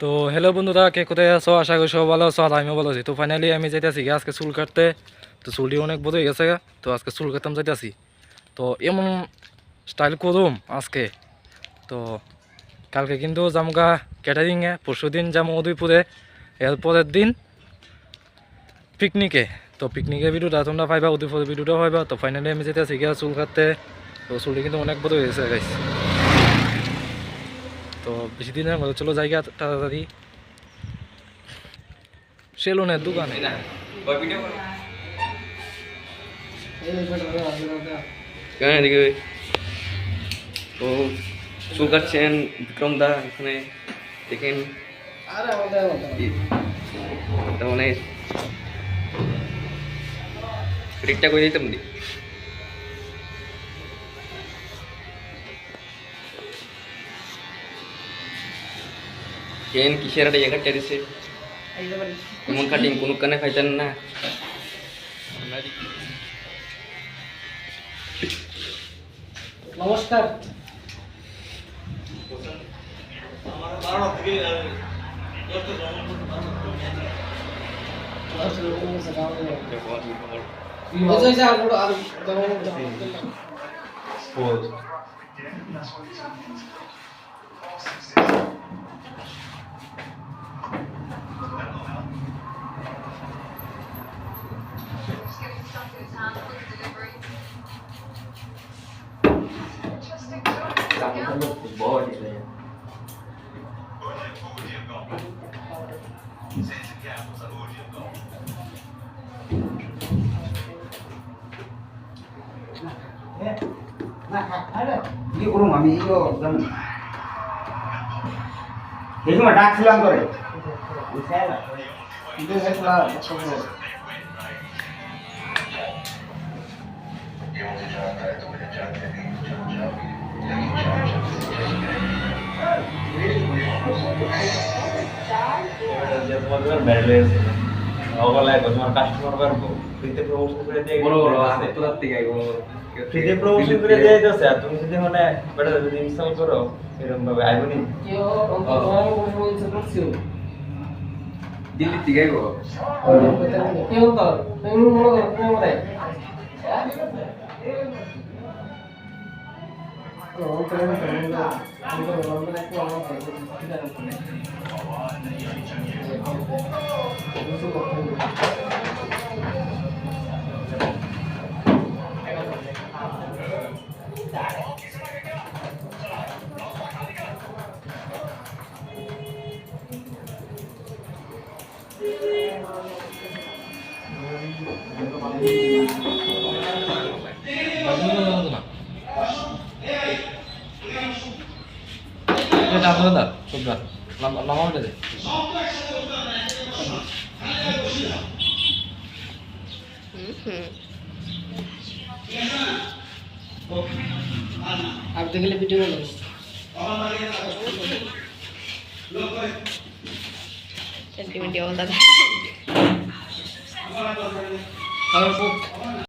তো হ্যালো বন্ধুরা, কে কোথায় আছো? আশা করি সব ভালো আছো আর আমিও ভালো আছি। তো ফাইনালি আমি যাইতেছি আজকে চুল কাটতে। তো চুলটি অনেক বড় হয়ে গেছে, তো আজকে চুল কাটতাম যাইতেছি। তো এমন স্টাইল করুম আজকে। তো কালকে কিন্তু জামগা ক্যাটারিংয়ে, পরশু দিন যাবো উদয়পুরে, এরপরের দিন পিকনিকে। তো পিকনিকের ভিডিওটা তোমরা পাইবা, উদয়পুরের ভিডিওটাও পাইবা। তো ফাইনালি আমি যাইতেছি চুল কাটতে। তো চুলটি কিন্তু অনেক বড় হয়ে গেছে গাইস। তো বেশি দিনের মধ্যে চলো জায়গা তাড়াতাড়ি সেলুনের দোকানে। কেন এদিকে তো চুল কাটছেন বিক্রম দা এখানে দেখেন। তার মানে রেটটা করে দিতাম দি কেন কিসের একটা জায়গা চারিছে এমন কাটিং কোনো কানে খাইতেন না। নমস্কার। কি করুম আমি একদম এই সময় ডাকছিলাম করে তোমার কাস্টমার পারবো ফ্রিতে প্রমোশন করে দিয়ে বড় বড় আছে তোর থেকে ফ্রিতে প্রমোশন করে দিয়ে দিতেছে। আর তুমি যদি মানে বেটা যদি ইনস্টল করো এরকম ভাবে আইবনি কেউ অঙ্ক বলছে করছিও দিল্লি থেকে গো কেউ তো এমন মনে করে মরে আর দেখলে ভিডিও বানাস সেন্টিমেন্ট দাদা।